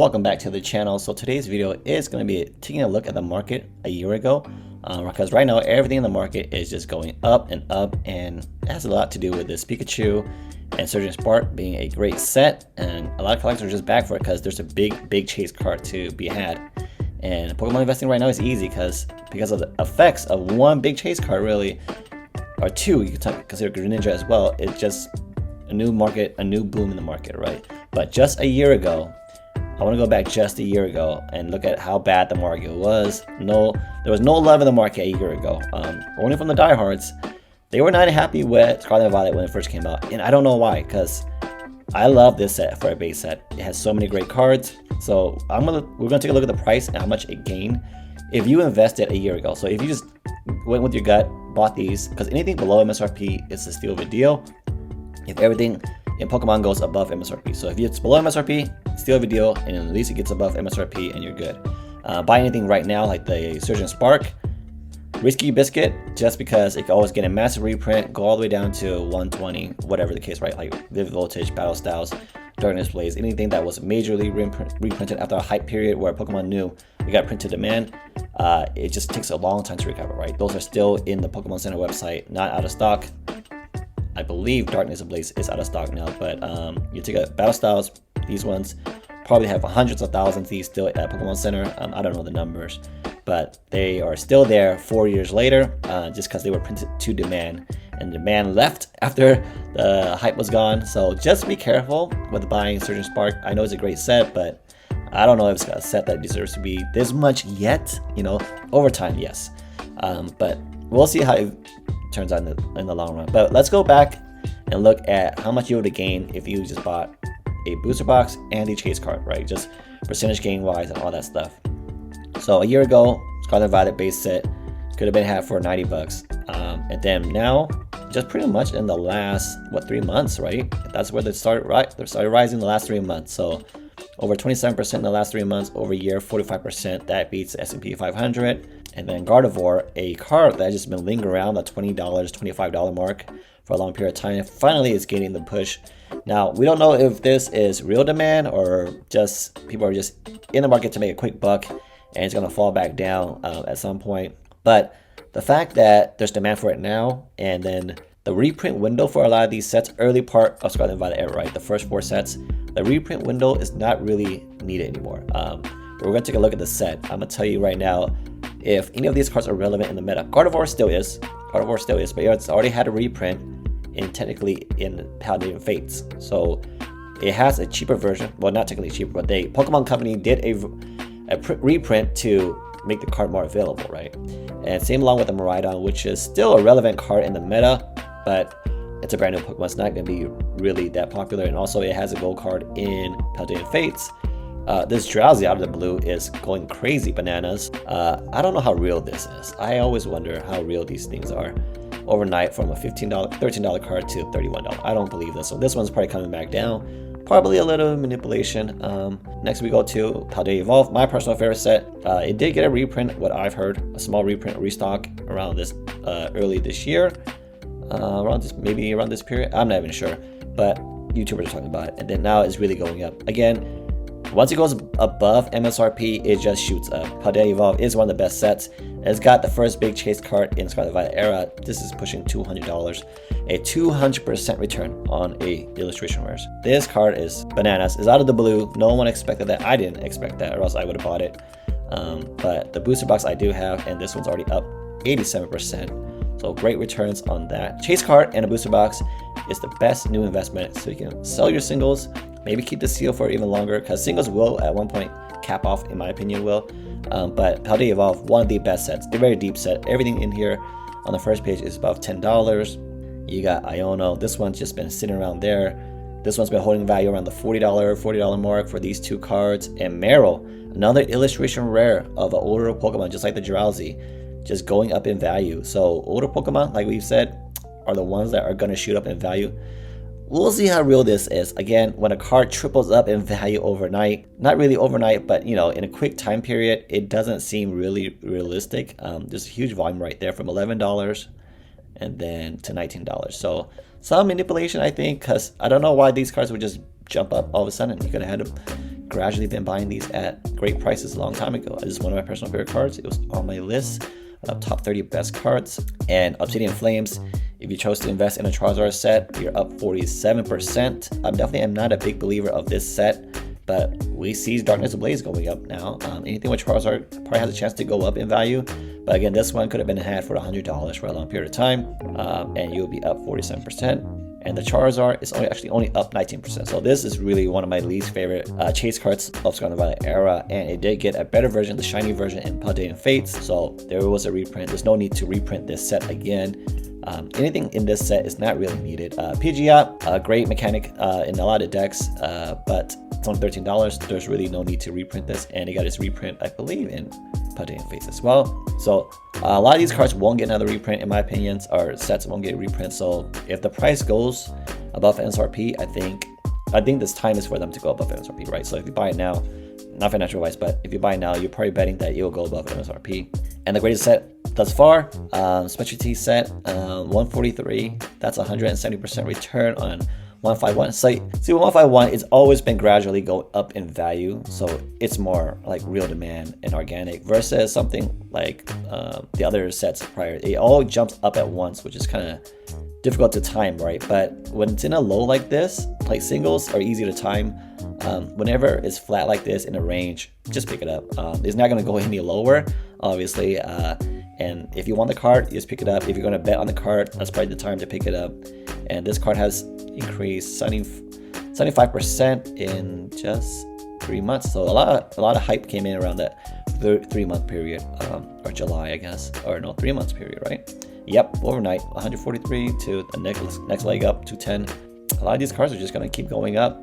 Welcome back to the channel. So today's video is going to be taking a look at the market a year ago, because right now everything in the market is just going up, and it has a lot to do with this Pikachu and Surging Spark being a great set, and a lot of collectors are just back for it because there's a big chase card to be had. And Pokemon investing right now is easy because of the effects of one big chase card, really, or two. You can consider Greninja as well. It's just a new market, a new boom in the market, right? But just a year ago, I want to go back just a year ago and look at how bad the market was. There was no love in the market a year ago. Only from the diehards. They were not happy with Scarlet Violet when it first came out, and I don't know why. Because I love this set for a base set. It has so many great cards. So we're gonna take a look at the price and how much it gained if you invested a year ago. So if you just went with your gut, bought these, because anything below MSRP is a steal of a deal. If everything in Pokemon goes above MSRP. So if it's below MSRP, steal of a deal, and at least it gets above MSRP and you're good. Buy anything right now like the Surging Spark, risky biscuit, just because it can always get a massive reprint, go all the way down to 120, whatever the case, right? Like Vivid Voltage, Battle Styles, Darkness Blaze, anything that was majorly reprinted after a hype period where Pokemon knew we got printed demand, it just takes a long time to recover, right? Those are still in the Pokemon Center website, not out of stock. I believe Darkness Blaze is out of stock now, but you take a Battle Styles, these ones probably have hundreds of thousands of these still at Pokemon Center. I don't know the numbers, but they are still there 4 years later, just because they were printed to demand, and demand left after the hype was gone. So just be careful with buying Surging Spark. I know it's a great set, but I don't know if it's got a set that deserves to be this much yet. You know, over time, yes, but we'll see how it turns out in the long run. But let's go back and look at how much you would have gained if you just bought a booster box and a chase card, right? Just percentage gain wise and all that stuff. So a year ago, Scarlet Violet base set could have been had for 90 bucks. And then now, just pretty much in the last, 3 months, right? That's where they started rising the last 3 months. So over 27% in the last 3 months, over a year, 45%. That beats the S&P 500. And then Gardevoir, a card that has just been lingering around the $20, $25 mark for a long period of time, finally is getting the push. Now, we don't know if this is real demand or just people are just in the market to make a quick buck and it's going to fall back down at some point. But the fact that there's demand for it now, and then the reprint window for a lot of these sets, early part of Scarlet Violet era, right? The first 4 sets, the reprint window is not really needed anymore. But we're going to take a look at the set. I'm going to tell you right now if any of these cards are relevant in the meta. Gardevoir still is, but it's already had a reprint technically in Paldean Fates. So it has a cheaper version. Well, not technically cheaper, but Pokemon Company did a reprint to make the card more available, right? And same along with the Miraidon, which is still a relevant card in the meta, but it's a brand new Pokemon. It's not going to be really that popular. And also it has a gold card in Paldean Fates. This Drowsy out of the blue is going crazy bananas. I don't know how real this is. I always wonder how real these things are. Overnight from a $15, $13 card to $31. I don't believe this. So this one's probably coming back down. Probably a little manipulation. Next we go to Paldea Evolved, my personal favorite set. It did get a reprint, what I've heard, a small reprint restock around this early this year. Maybe around this period. I'm not even sure, but YouTubers are talking about it. And then now it's really going up. Again, once it goes above MSRP, it just shoots up. Paldea Evolved is one of the best sets. It's got the first big chase card in Scarlet Violet era. This is pushing $200. A 200% return on a illustration rares. This card is bananas. It's out of the blue. No one expected that. I didn't expect that, or else I would have bought it. But the booster box I do have, and this one's already up 87%. So great returns on that. Chase card and a booster box is the best new investment. So you can sell your singles, maybe keep the seal for even longer, because singles will at one point cap off, in my opinion, will. But Paldea Evolved, one of the best sets. A very deep set. Everything in here on the first page is above $10. You got Iono. This one's just been sitting around there. This one's been holding value around the $40 mark for these 2 cards. And Meryl, another illustration rare of an older Pokemon, just like the Drowsy, just going up in value. So older Pokemon, like we've said, are the ones that are going to shoot up in value. We'll see how real this is. Again, when a card triples up in value overnight, not really overnight, but you know, in a quick time period, it doesn't seem really realistic. There's a huge volume right there from $11 and then to $19. So some manipulation, I think, because I don't know why these cards would just jump up all of a sudden. You could have had gradually been buying these at great prices a long time ago. This is one of my personal favorite cards. It was on my list of top 30 best cards. And Obsidian Flames, if you chose to invest in a Charizard set, you're up 47%. I definitely am not a big believer of this set, but we see Darkness Ablaze going up now. Anything with Charizard probably has a chance to go up in value. But again, this one could have been had for $100 for a long period of time, and you'll be up 47%. And the Charizard is only up 19%. So this is really one of my least favorite chase cards of Scarlet Violet era, and it did get a better version, the shiny version in Paldean Fates. So there was a reprint. There's no need to reprint this set again. Anything in this set is not really needed. Pidgeot, a great mechanic in a lot of decks, but it's only $13. There's really no need to reprint this, and it got its reprint, I believe, in Paldean Fates as well. So a lot of these cards won't get another reprint, in my opinion, or sets won't get reprint. So if the price goes above MSRP, I think this time is for them to go above MSRP, right? So if you buy it now, not financial wise, but if you buy it now, you're probably betting that it will go above MSRP. And the greatest set thus far, specialty set 143. That's 170% return on 151. So see, 151, it's always been gradually going up in value, so it's more like real demand and organic versus something like the other sets prior. It all jumps up at once, which is kind of difficult to time, right? But when it's in a low like this, like singles are easy to time. Whenever it's flat like this in a range, just pick it up. It's not going to go any lower, obviously. And if you want the card, you just pick it up. If you're going to bet on the card, that's probably the time to pick it up. And this card has increased 75% in just 3 months. So a lot of hype came in around that 3-month period, or July, I guess, or no, 3 months period, right? Yep, overnight, 143 to the next leg up, 210. A lot of these cards are just going to keep going up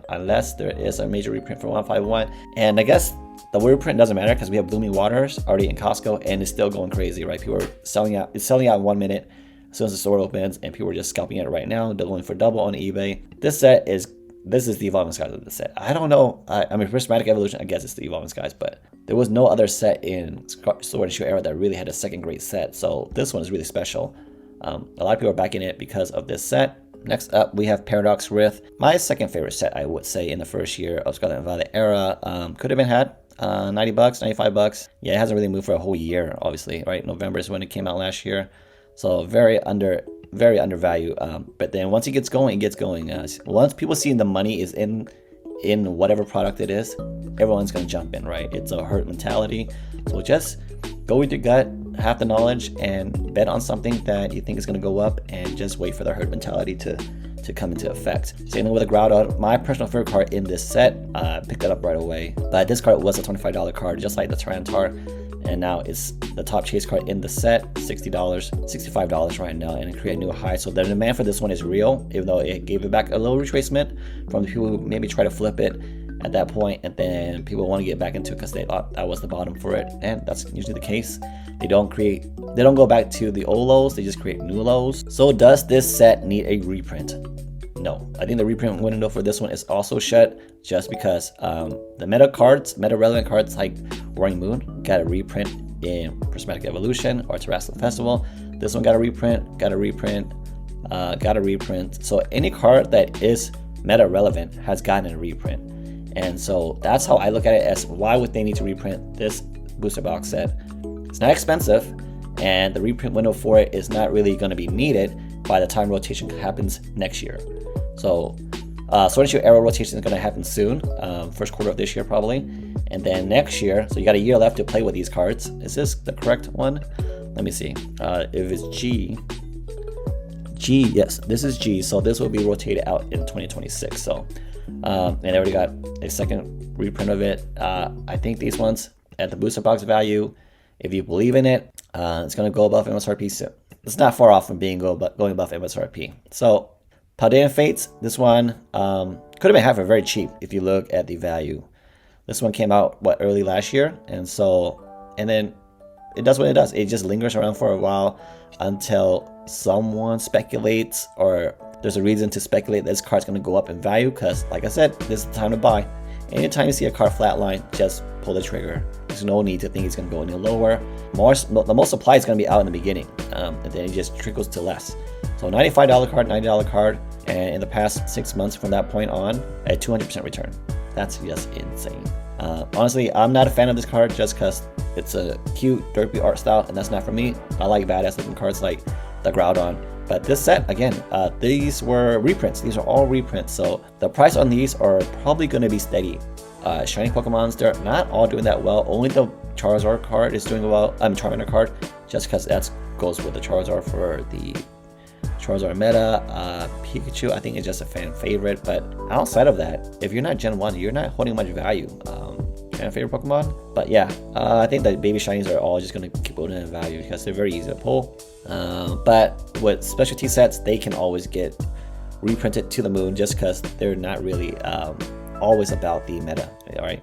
unless there is a major reprint for 151. And I guess the reprint doesn't matter because we have Blooming Waters already in Costco, and it's still going crazy, right? People are selling out. It's selling out in 1 minute as soon as the store opens, and people are just scalping it right now. They're going for double on eBay. This is the Evolving Skies of the set. I don't know. I mean, Prismatic Evolution, I guess it's the Evolving Skies, but there was no other set in Sword and Shield era that really had a second great set. So this one is really special. A lot of people are backing it because of this set. Next up, we have Paradox Rift. My second favorite set, I would say, in the first year of Scarlet Violet era. Could have been had. $90, $95. Yeah, it hasn't really moved for a whole year, obviously, right? November is when it came out last year. So very undervalued. But then once it gets going, it gets going. Once people see the money is in whatever product it is, everyone's gonna jump in, right? It's a herd mentality. So just go with your gut, have the knowledge, and bet on something that you think is gonna go up, and just wait for the herd mentality to come into effect. Same thing with a Groudon. My personal favorite card in this set, picked it up right away. But this card was a $25 card, just like the Tyranitar. And now it's the top chase card in the set, $60, $65 right now, and it create a new high. So the demand for this one is real, even though it gave it back a little retracement from the people who maybe try to flip it at that point, and then people want to get back into it because they thought that was the bottom for it, and that's usually the case. They don't go back to the old lows, they just create new lows. So does this set need a reprint? No, I think the reprint window for this one is also shut, just because the meta relevant cards like Roaring Moon got a reprint in Prismatic Evolution or Terrestrial Festival. This one got a reprint, got a reprint. So any card that is meta relevant has gotten a reprint. And so that's how I look at it, as why would they need to reprint this booster box set? It's not expensive, and the reprint window for it is not really going to be needed by the time rotation happens next year. So Sword and Shield era rotation is going to happen soon, first quarter of this year probably, and then next year. So you got a year left to play with these cards. Is this the correct one? Let me see. If it's G, yes, this is G. So this will be rotated out in 2026. So and I already got a second reprint of it. I think these ones at the booster box value, if you believe in it, it's going to go above MSRP soon. It's not far off from being going above MSRP. So Paldean Fates, this one could have been had for very cheap if you look at the value. This one came out early last year, and then it does what it does. It just lingers around for a while until someone speculates, or there's a reason to speculate this card's going to go up in value. Because, like I said, this is the time to buy. Anytime you see a card flatline, just pull the trigger. There's no need to think it's going to go any lower. The most supply is going to be out in the beginning, and then it just trickles to less. So $95 card, $90 card, and in the past 6 months from that point on, a 200% return. That's just insane. Honestly, I'm not a fan of this card just because it's a cute, derpy art style, and that's not for me. I like badass looking cards like the Groudon. But this set, again, these were reprints. These are all reprints, so the price on these are probably going to be steady. Shiny Pokemons, they're not all doing that well. Only the Charizard card is doing well. Charmander card, just because that goes with the Charizard for the Charizard meta. Pikachu, I think, is just a fan favorite. But outside of that, if you're not Gen 1, you're not holding much value. Fan favorite Pokemon. But yeah, I think that baby shinies are all just going to keep building in value because they're very easy to pull. But with specialty sets, they can always get reprinted to the moon just because they're not really always about the meta. All right.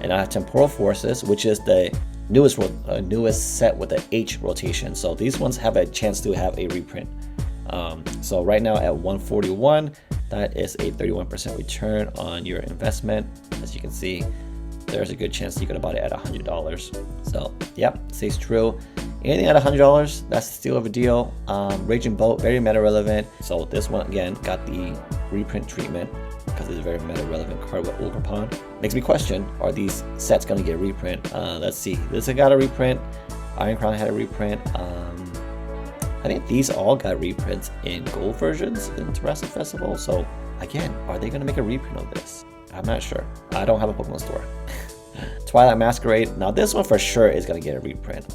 And I have Temporal Forces, which is the newest set with the H rotation. So these ones have a chance to have a reprint. So right now at 141, that is a 31% return on your investment. As you can see, there's a good chance you could have bought it at $100. So yep, stays true. Anything at $100, that's still of a deal. Raging Bolt, very meta relevant. So this one again got the reprint treatment because it's a very meta relevant card with Ogerpon. Makes me question, are these sets gonna get reprint? Let's see. This one got a reprint. Iron Crown had a reprint. I think these all got reprints in gold versions in Terrastal Festival. So again, are they gonna make a reprint of this? I'm not sure. I don't have a Pokemon store. Twilight Masquerade. Now this one for sure is gonna get a reprint.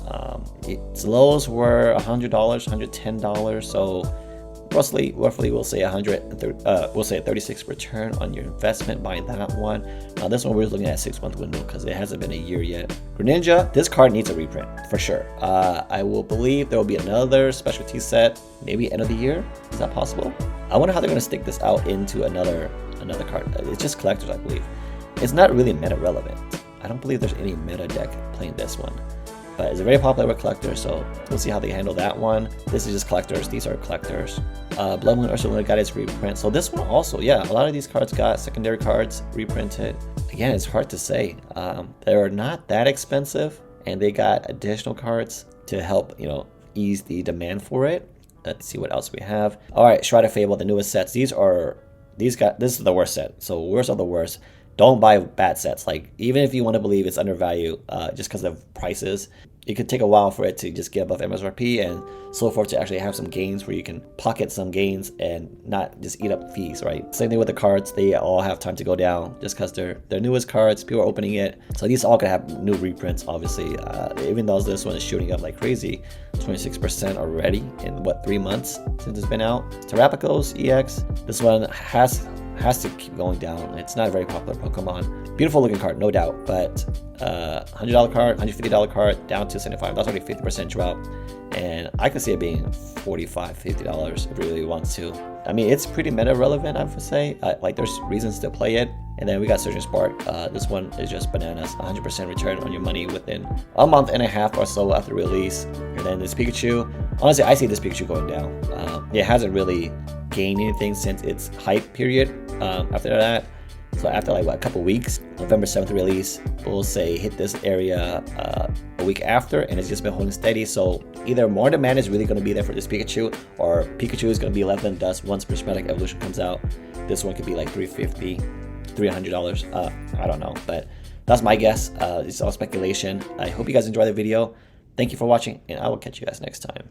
Its lows were $100, $110. So roughly we'll say we'll say a 36 return on your investment buying that one. Now this one we're looking at a 6-month window because it hasn't been a year yet. Greninja, this card needs a reprint for sure. I will believe there will be another specialty set, maybe end of the year. Is that possible? I wonder how they're gonna stick this out into another card. It's just collectors, I believe. It's not really meta relevant. I don't believe there's any meta deck playing this one, but it's very popular with collectors, so we'll see how they handle that one. This is just collectors. These are collectors. Blood Moon Ursaluna got its reprint. So this one also, yeah, a lot of these cards got secondary cards reprinted. Again, it's hard to say. They're not that expensive, and they got additional cards to help, ease the demand for it. Let's see what else we have. All right, Shroud of Fable, the newest sets. This is the worst set. So worst of the worst. Don't buy bad sets. Like, even if you want to believe it's undervalued just because of prices, it could take a while for it to just get above MSRP and so forth to actually have some gains where you can pocket some gains and not just eat up fees, right? Same thing with the cards. They all have time to go down just because they're newest cards. People are opening it. So these all could have new reprints, obviously. Even though this one is shooting up like crazy, 26% already in, 3 months since it's been out. Terrapagos EX, this one has to keep going down. It's not a very popular Pokemon. Beautiful looking card, no doubt, but $100 card, $150 card, down to $75. That's already 50% drop, and I could see it being $45, $50 if it really wants to. I mean, it's pretty meta relevant, I would say. Like, there's reasons to play it. And then we got Surgeon Spark. This one is just bananas. 100% return on your money within a month and a half or so after release. And then this Pikachu. Honestly, I see this Pikachu going down. It hasn't really gained anything since its hype period. After that, so after like a couple weeks, November 7th release, we'll say hit this area a week after, and it's just been holding steady. So either more demand is really going to be there for this Pikachu, or Pikachu is going to be left in dust once Prismatic Evolution comes out. This one could be like $350, $300. I don't know, but that's my guess. It's all speculation. I hope you guys enjoy the video. Thank you for watching, and I will catch you guys next time.